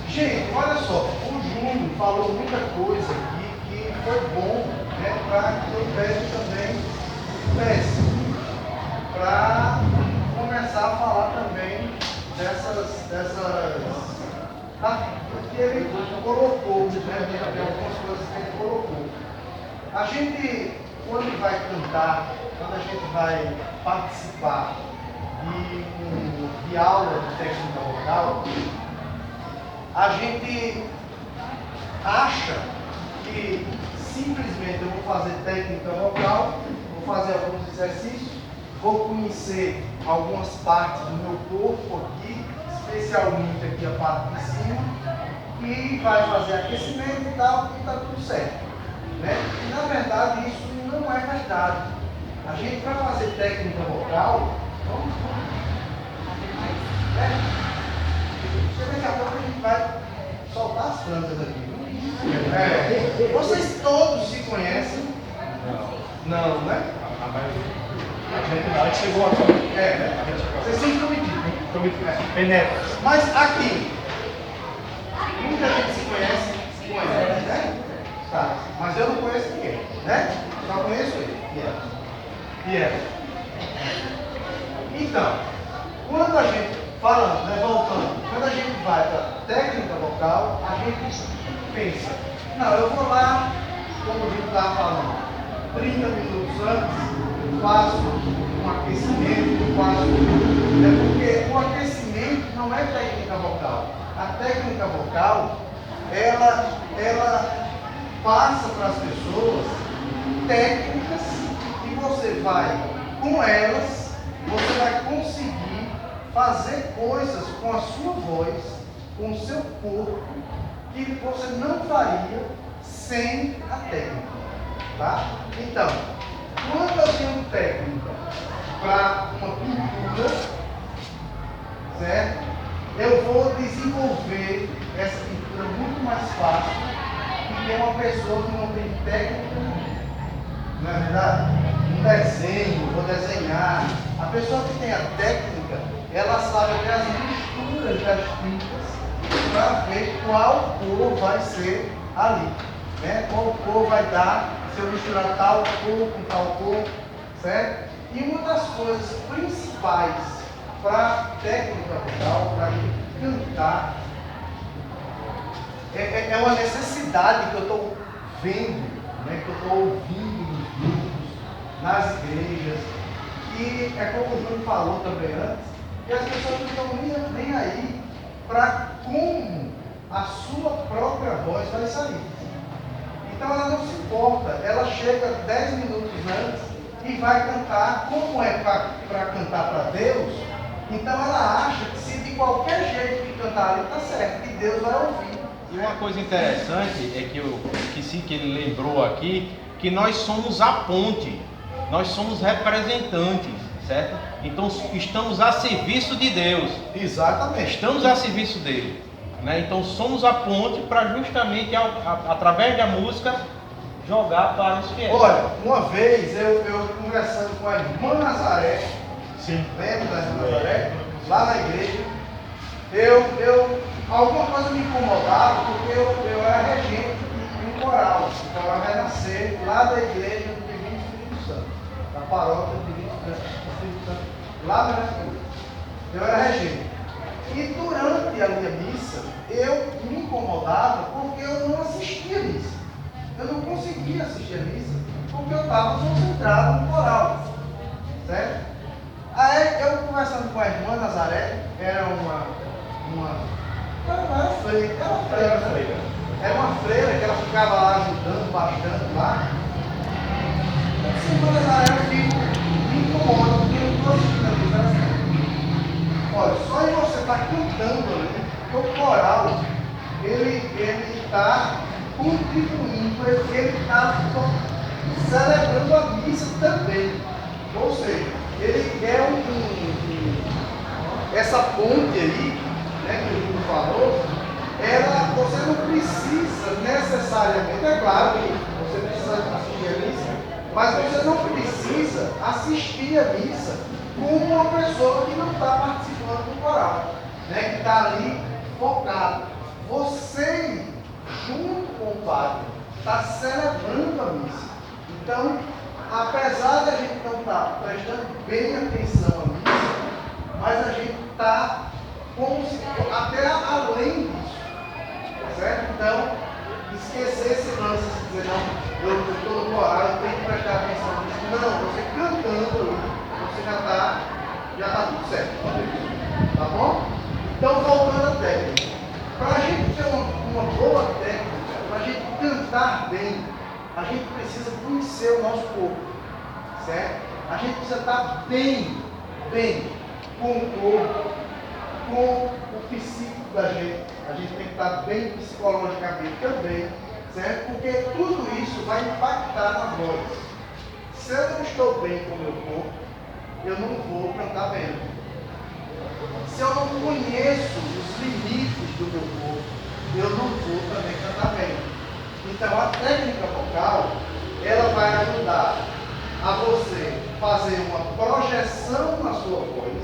Gente, olha só, o Júnior falou muita coisa aqui que foi bom, né, para que eu também para começar a falar também que ele colocou, né, algumas coisas que ele colocou. A gente, quando vai cantar, quando a gente vai participar de aula de técnica vocal, a gente acha que simplesmente eu vou fazer técnica vocal, vou fazer alguns exercícios, vou conhecer algumas partes do meu corpo aqui, especialmente aqui a parte de cima, e vai fazer aquecimento e tal, e está tudo certo. Né? E na verdade isso não é verdade. A gente, para fazer técnica vocal, vamos daqui a pouco a gente vai soltar as plantas aqui. Vocês todos se conhecem? Não, né? A gente chegou aqui. Né? Vocês são prometidos. Penetra. Mas aqui, muita gente se conhece, né? Tá. Mas eu não conheço ninguém, né? Só conheço ele. E ela. Então, quando a gente falando, né, voltando, quando a gente vai para técnica vocal, a gente pensa, não, eu vou lá, como o Vitor estava falando, 30 minutos antes, faço um aquecimento, porque o aquecimento não é técnica vocal. A técnica vocal, ela passa para as pessoas técnicas que você vai, com elas, você vai conseguir fazer coisas com a sua voz, com o seu corpo, que você não faria sem a técnica, tá? Então, Quando eu tenho técnica para uma pintura, certo? Eu vou desenvolver essa pintura muito mais fácil do que uma pessoa que não tem técnica. Não é verdade? Um desenho, vou desenhar. A pessoa que tem a técnica, ela sabe até as misturas das tintas para ver qual cor vai ser ali, né? Qual cor vai dar se eu misturar tal cor com tal cor, certo? E uma das coisas principais para a técnica vocal, para a gente cantar, é uma necessidade que eu estou vendo, né? Que eu estou ouvindo nos grupos, nas igrejas, e é como o Júnior falou também antes, que as pessoas não estão nem aí para como a sua própria voz vai sair. Então ela não se importa, ela chega 10 minutos antes e vai cantar, como é para cantar para Deus, então ela acha que se de qualquer jeito que cantar ali está certo, que Deus vai ouvir. E uma coisa interessante é que ele lembrou aqui, que nós somos a ponte, nós somos representantes, certo? Então estamos a serviço de Deus. Exatamente. Estamos a serviço dele, né? Então somos a ponte para justamente, através da música, jogar para os fiéis. Olha, uma vez eu conversando com a irmã Nazaré, lembra da irmã Nazaré? Lá na igreja, alguma coisa me incomodava, porque eu era regente de um coral, então ela vai nascer lá da igreja do Divino Espírito Santo, da paróquia do Divino Espírito Santo, lá na minha igreja. Eu era regente. E durante a minha missa, eu me incomodava porque eu não assistia a missa. Eu não conseguia assistir a missa porque eu estava concentrado no coral, certo? Aí eu conversando com a irmã Nazaré, era uma freira, né? Era uma freira que ela ficava lá ajudando bastante lá. Essa irmã Nazaré me incomoda porque eu não estou assistindo a missa. Olha, só em você estar cantando ali, porque o coral, ele está contribuindo, ele está celebrando a missa também. Ou seja, ele é essa ponte aí, né, que o Júlio falou, você não precisa necessariamente, é claro que você precisa assistir a missa, mas você não precisa assistir a missa como uma pessoa que não está participando do coral, né, que está ali focado. Você, junto com o padre, está celebrando a missa. Então, apesar de a gente não estar prestando bem atenção à missa, mas a gente está até além disso, certo? Então, esquecer esse lance de dizer, não, eu estou no coral, eu tenho que prestar atenção nisso. Não, você cantando ali, você já está tudo certo, tá bom? Então, voltando à técnica. Para a gente ter uma boa técnica, para a gente cantar bem, a gente precisa conhecer o nosso corpo, certo? A gente precisa estar bem com o corpo, com o psíquico da gente. A gente tem que estar bem psicologicamente também, certo? Porque tudo isso vai impactar na voz. Se eu não estou bem com o meu corpo, eu não vou cantar bem. Se eu não conheço os limites do meu corpo, eu não vou também cantar bem. Então a técnica vocal, ela vai ajudar a você fazer uma projeção na sua voz,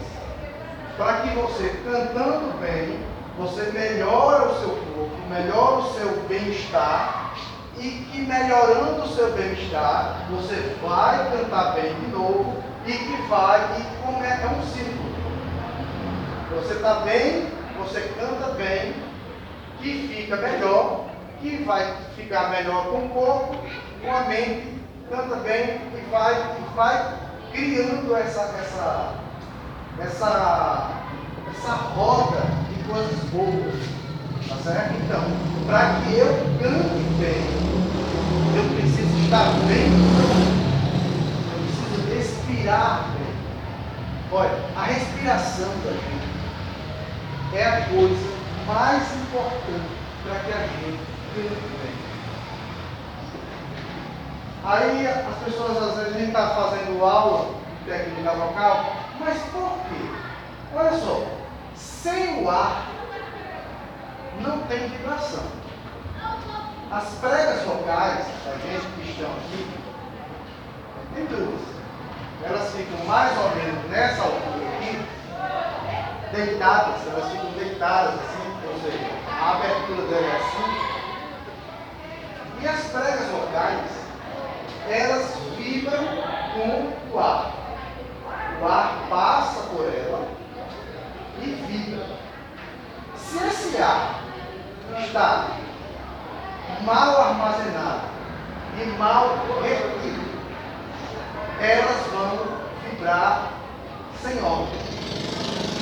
para que você, cantando bem, você melhora o seu corpo, melhora o seu bem-estar, e que melhorando o seu bem-estar, você vai cantar bem de novo, e como é um ciclo. Você está bem, você canta bem, que fica melhor, que vai ficar melhor com o corpo, com a mente, canta bem e vai criando essa roda de coisas boas, tá certo? Então, para que eu cante bem, eu preciso estar bem, eu preciso respirar bem. Olha, a respiração da gente é a coisa mais importante para que a gente cante bem. Aí as pessoas, às vezes, a gente está fazendo aula de técnica vocal, mas por quê? Olha só, sem o ar não tem vibração. As pregas vocais da gente que estão aqui, tem duas. Elas ficam mais ou menos nessa altura aqui, deitadas, elas ficam deitadas assim, ou seja, a abertura dela é assim. E as pregas vocais, elas vibram com o ar. O ar passa por ela e vibra. Se esse ar está mal armazenado e mal retido, elas vão vibrar sem óleo.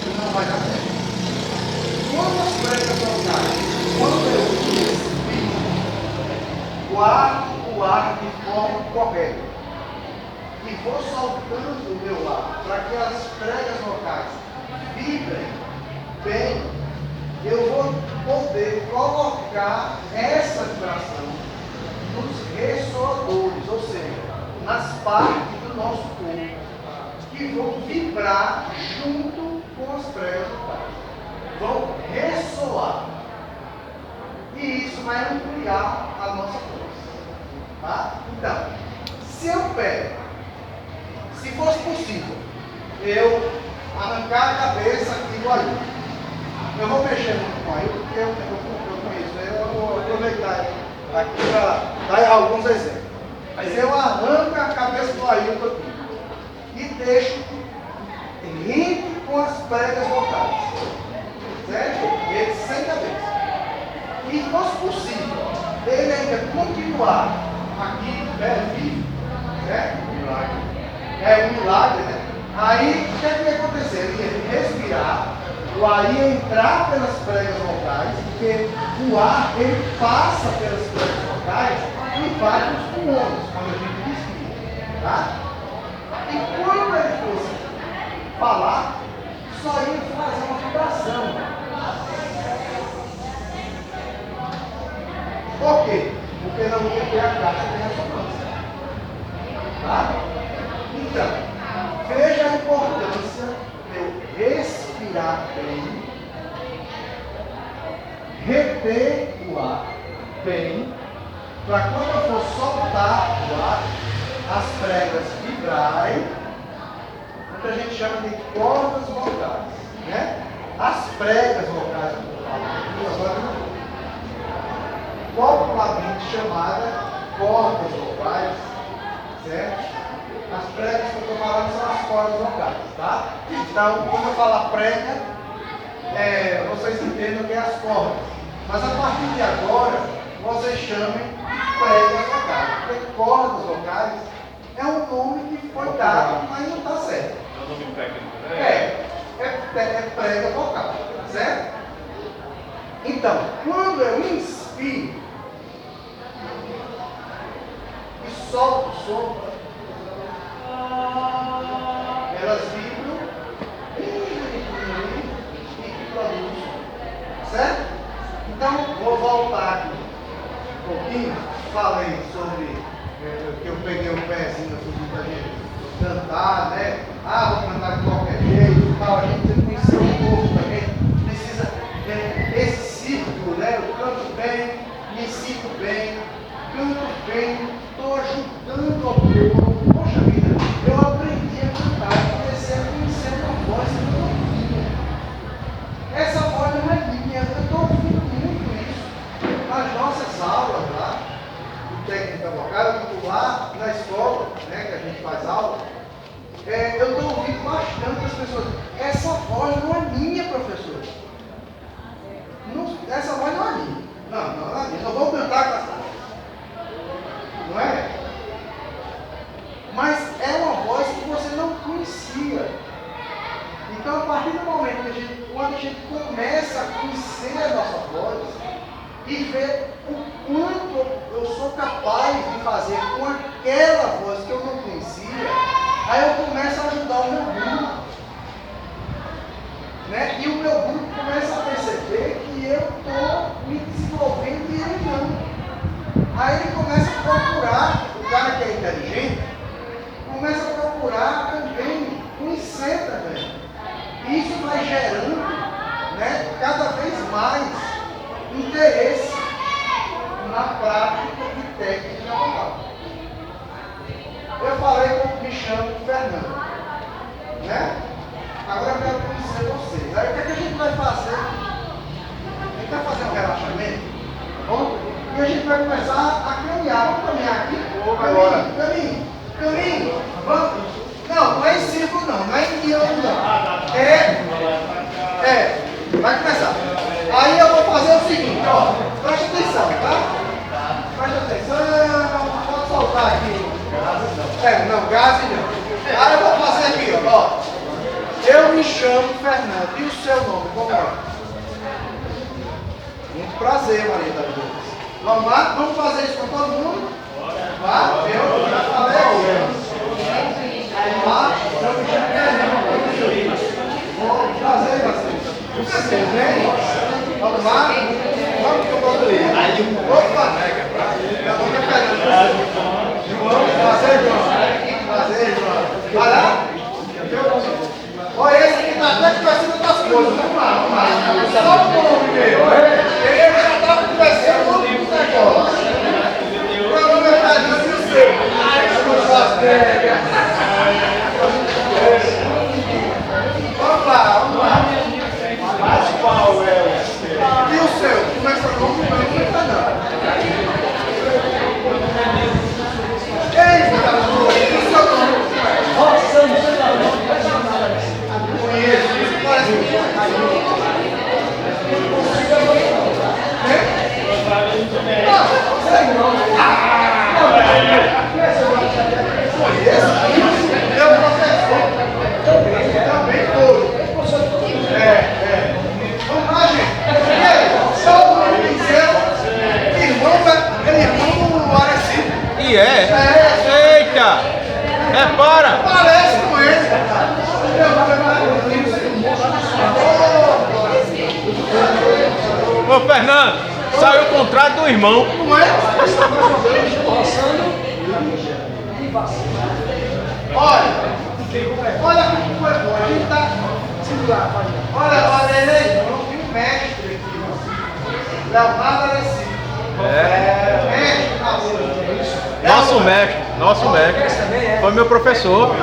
E não vai dar certo. Quando as pregas vocais, quando eu respiro, guardo o ar de forma correta e vou soltando o meu ar para que as pregas vocais vibrem bem, eu vou poder colocar essa vibração nos ressoadores, ou seja, nas partes do nosso corpo, que vão vibrar junto com as pregas vocais, vão ressoar. E isso vai ampliar a nossa voz. Tá? Então, se eu pego, se fosse possível, eu arrancar a cabeça aqui do Ailton. Eu vou mexer muito com o Ailton, porque eu conheço, eu vou aproveitar aqui para dar alguns exemplos. Mas eu arranco a cabeça do Ailton aqui e deixo rente com as pregas vocais. Certo? Ele sem cabeça. E se fosse possível, ele ainda continuar aqui, vivo, certo? É um milagre, né? Aí, o que é que ia acontecer? Ele ia respirar, o ar ia entrar pelas pregas vocais, porque o ar, ele passa pelas pregas vocais e vai para os pulmões, quando a gente respira, tá? E quando ele fosse falar, só ia fazer uma vibração. Por quê? Porque não ia ter a caixa de ressonância. Tá? Então, veja a importância de eu respirar bem, reter o ar bem, para quando eu for soltar o ar, as pregas vibrarem, o que a gente chama de cordas vocais. Né? As pregas vocais, agora popularmente chamada cordas vocais, certo? As pregas que eu estou falando são as cordas vocais, tá? Então, quando eu falar prega, vocês entendem o que é as cordas. Mas a partir de agora, vocês chamem pregas vocais. Porque cordas vocais é um nome que foi dado, mas não está certo. É um nome técnico, né? É prega vocal, certo? Então, quando eu inspiro e solto o som, elas vibram e produzem, certo? Então, vou voltar aqui um pouquinho. Falei sobre que eu peguei o pezinho assim pra gente cantar, né? Vou cantar de qualquer jeito, tal. A gente precisa conhecer um pouco também. Precisa esse círculo, né? Eu canto bem, me sinto bem, canto bem, estou ajudando ao povo. Poxa vida, eu aprendi a cantar, comecei a conhecer uma voz que eu não tinha. Essa voz não é minha, eu estou ouvindo muito isso nas nossas aulas lá, de técnica vocal. Eu estou lá na escola, né, que a gente faz aula. Eu estou ouvindo bastante as pessoas. Essa voz não é minha, professor. Essa voz não é minha. Não é minha. Eu vou cantar com essa voz. Não é? Mas é uma voz que você não conhecia. Então, a partir do momento que quando a gente começa a conhecer a nossa voz e ver o quanto eu sou capaz de fazer com aquela voz que eu não conhecia, aí eu começo a ajudar o meu grupo. Né? E o meu grupo começa a perceber que eu estou me desenvolvendo e ele não. Aí ele começa a procurar o cara que é na prática de técnica vocal. Eu falei como me chamo Fernando, né? Agora eu quero conhecer vocês. Aí o que, é que a gente vai fazer? A gente vai fazer um relaxamento, tá bom? E a gente vai começar a caminhar. Vamos caminhar aqui? Caminho. Vamos. Não é em círculo não é em triângulo não. Vai começar. Aí eu vou fazer o seguinte, ó. Presta atenção, tá? Presta atenção. Pode soltar aqui. Não, gás não. Aí eu vou fazer aqui, ó. Eu me chamo Fernando. E o seu nome, como é? Muito prazer, Maria da Deus. Vamos lá? Vamos fazer isso com todo mundo? Vá? Eu já falei. Vamos lá? Eu me chamo Fernando. Prazer, Marcelo. Você vem? Vamos lá? Vamos que eu vou ler. Opa! Meu nome é Fernando. João, prazer, João. Prazer, João. Vai lá? Olha, esse aqui tá até conversando outras coisas. Vamos lá. Só o nome primeiro. Ele já estava conversando outros negócios. Meu nome é Fernando e o seu. Vamos lá. E o seu? Como é que seu nome? Meu nome é Fernando. Ei, Fernando, e o seu nome? Conheço, parece que meu professor também todo. Vamos lá, gente. Só o nome tem que ser irmão do Arecibo. E Eita! Para! Parece com ele. Ô Fernando, saiu o contrário do irmão. Não é? Olha como foi bom. A gente tá. Olha, ele é um mestre aqui. Leonardo Arecibo. Mestre na rua. Nosso mestre. Foi meu professor.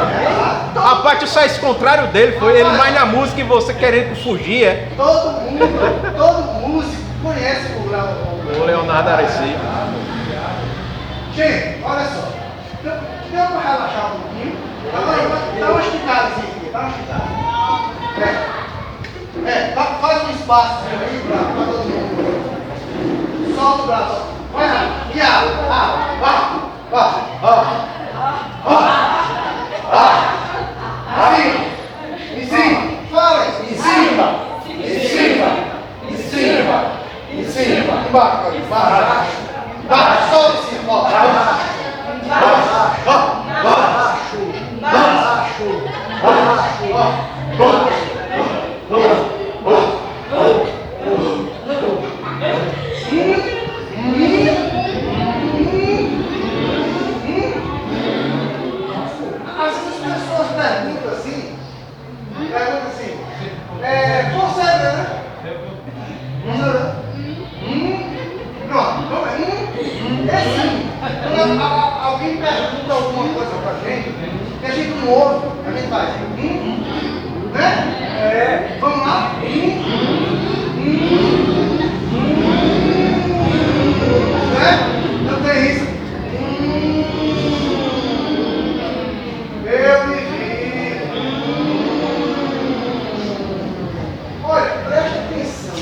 Rapaz, tu saísse contrário dele, foi ele mais na música e você querendo fugir, é? Todo músico conhece o Leonardo Arecibo. Gente, olha só. Deu para relaxar um pouquinho? Dá uma esticadazinha aqui, dá uma esticada. Faz um espaço aí para todo mundo. Solta o braço. Vai lá. Em cima. Fala. Em cima. Embaixo. Só em cima. Às vezes as pessoas perguntam assim, você, né? Pronto, é sim. Quando alguém pergunta alguma coisa pra gente, que a gente não ouve, a gente faz, né? Vamos lá? Né? Não tem isso. Eu me vi. Olha, preste atenção.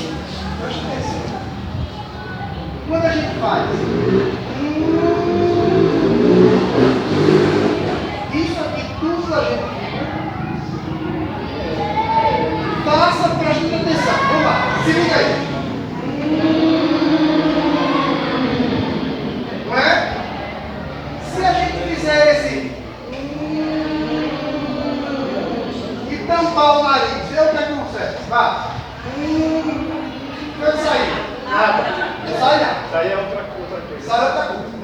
Quando a gente faz isso aqui, tudo a gente faça, preste atenção. Vamos lá, se liga aí. Não é? Se a gente fizer esse e tampar o nariz, vê o que acontece. Vá. Vai sair. Nada. Não sai nada. Isso aí é outra coisa. Sai outra coisa.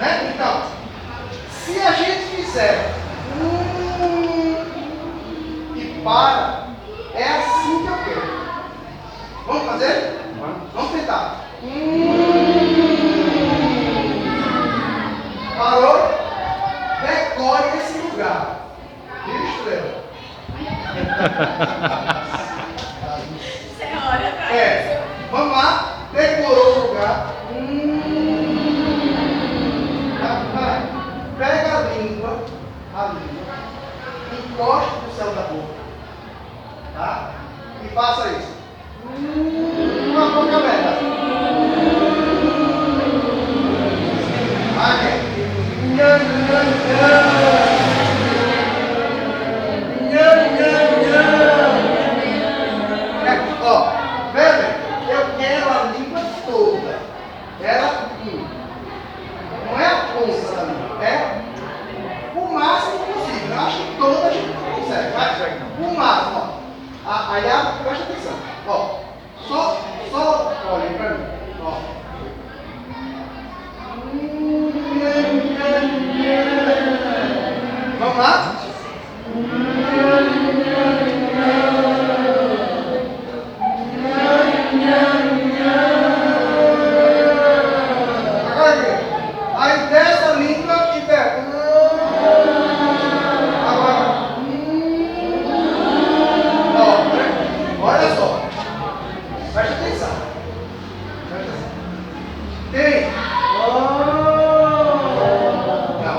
Tem?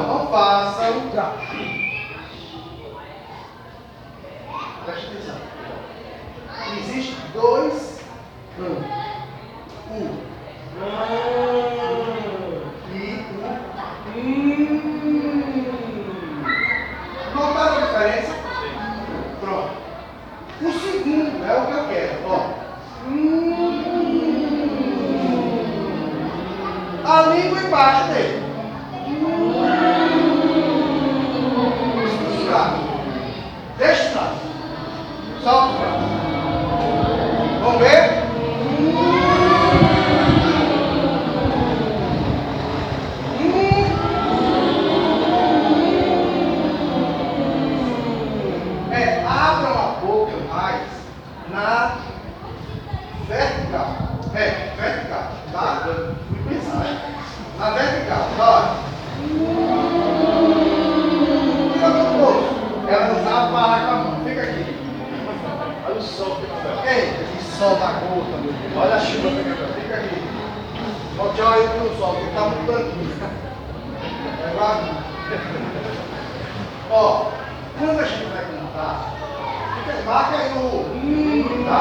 Não façam. Preste atenção. Existem dois cantos. Notaram a diferença? Pronto. O segundo é o que eu quero. Ó. A língua embaixo dele. Deixa o braço. Solta o braço. Vamos ver? Abram a boca mais na vertical. Vertical. Tá? Fui pensar, né? Na vertical. Olha. Fica no bolso. Ela não sabe parar com a mão. Fica aqui. Olha o sol que não Eita, que sol da gota, meu Deus. Olha a chuva pegando. Fica aqui. Bote a olho no sol, que tá muito tanquinho. É lá. Ó, quando a gente vai cantar, marca aí no. Tá?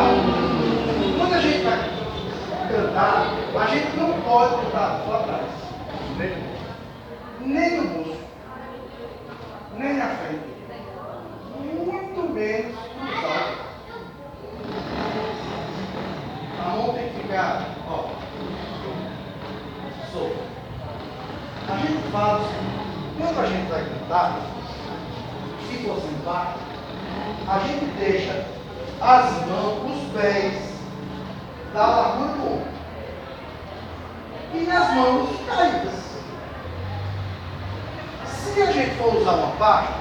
Quando a gente vai cantar, a gente não pode cantar só atrás. Nem no bolso. Nem na frente. Muito menos cruzado. A mão tem que ficar, ó, solta. A gente fala assim, quando a gente vai cantar, se for sentar, a gente deixa as mãos, os pés da largura do ombro e as mãos caídas. Se a gente for usar uma pasta,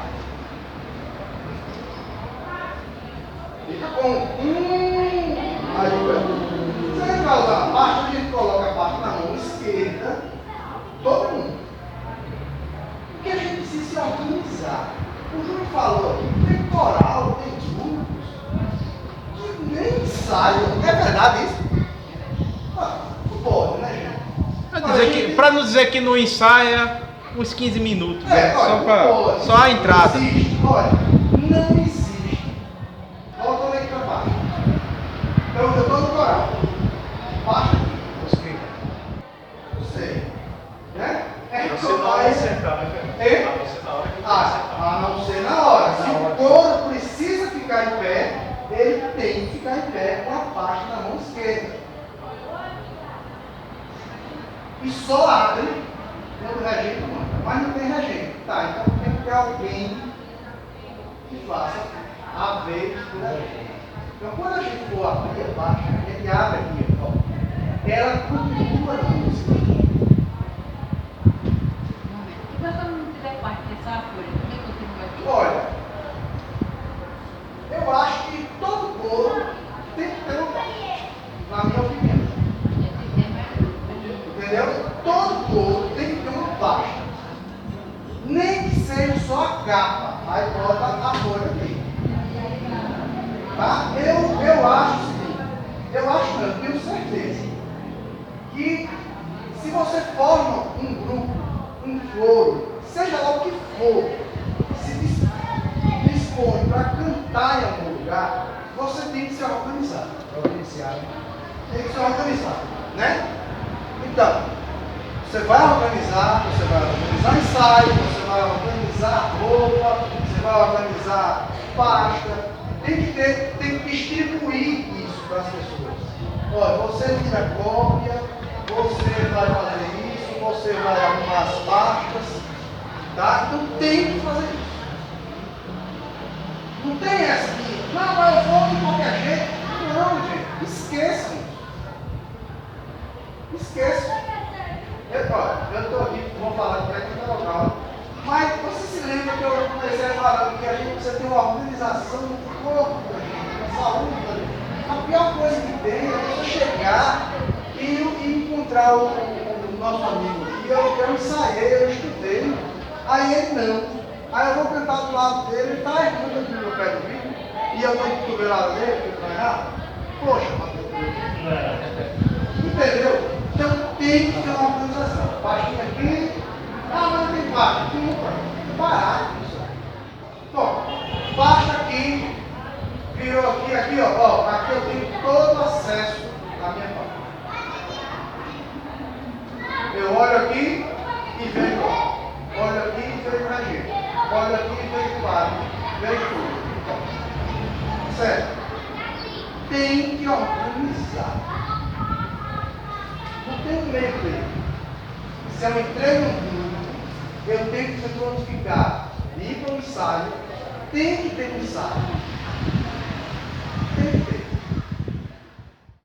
fica com aí, se a gente vai usar a pasta, a gente coloca a pasta na mão esquerda, todo mundo. Porque a gente precisa se organizar. O Júlio falou aqui, tem coral, tem grupos, que nem ensaiam. É verdade isso? Não pode, né, gente? Para não dizer que não ensaia, uns 15 minutos, né? Olha, Só a entrada. Não existe, olha, não existe. Volta lá para baixo. Então, eu estou no coral. Baixa aqui. Não sei. Né? Você na hora de sentar, né, É? a você na hora que A não ser na hora. Se o couro precisa ficar em pé, ele tem que ficar em pé com a parte na mão esquerda. E só abre quando o regente manda. Mas não tem regente. Tá, então tem que ter alguém que faça a vez do regente. Então quando a gente for abrir a parte, a gente abre aqui, ó. Ela continua na música. Mas quando não tiver parte dessa folha, também continua aqui? Olha, eu acho que todo coro tem que ter uma parte, na minha opinião. Entendeu? Todo coro tem que ter uma parte. Nem que seja só a capa, aí bota a folha aqui. Tá? Eu acho o seguinte, eu tenho certeza, que se você forma um grupo, um coro, seja lá o que for, se dispõe para cantar em algum lugar, você tem que se organizar. Tem que se organizar, né? Então, você vai organizar ensaio, você vai organizar roupa, você vai organizar pasta, tem que distribuir isso para as pessoas. Olha, você tira cópia, você vai fazer isso, você vai arrumar as pastas, tá? Então tem que fazer isso. Não tem essa aqui, não, eu vou de qualquer jeito. Não, gente, esqueçam. Esqueçam. Eu estou aqui, vou falar de técnica local, mas você se lembra que eu comecei falando que a gente precisa ter uma organização do corpo da gente, da saúde da gente. A pior coisa que tem é você chegar e encontrar o nosso amigo aqui. Eu ensaiei, eu estudei, aí ele não. Aí eu vou cantar do lado dele, ele está errando aqui no meu pé do vídeo, e eu estou de cotovelada dele, porque ele está errado. Poxa, Matheus. Entendeu? Então tem que ter uma Vai, parar isso. Bom, baixa aqui, virou aqui, ó, aqui eu tenho todo o acesso à minha página. Eu olho aqui e vejo, olho aqui e vejo registro, olho aqui e vejo quadro, vejo tudo. Certo? Tem que organizar. Não tem um meio dele. Se eu entrei no mundo, eu tenho que me prontificar, ir para o ensaio, tem que ter um ensaio.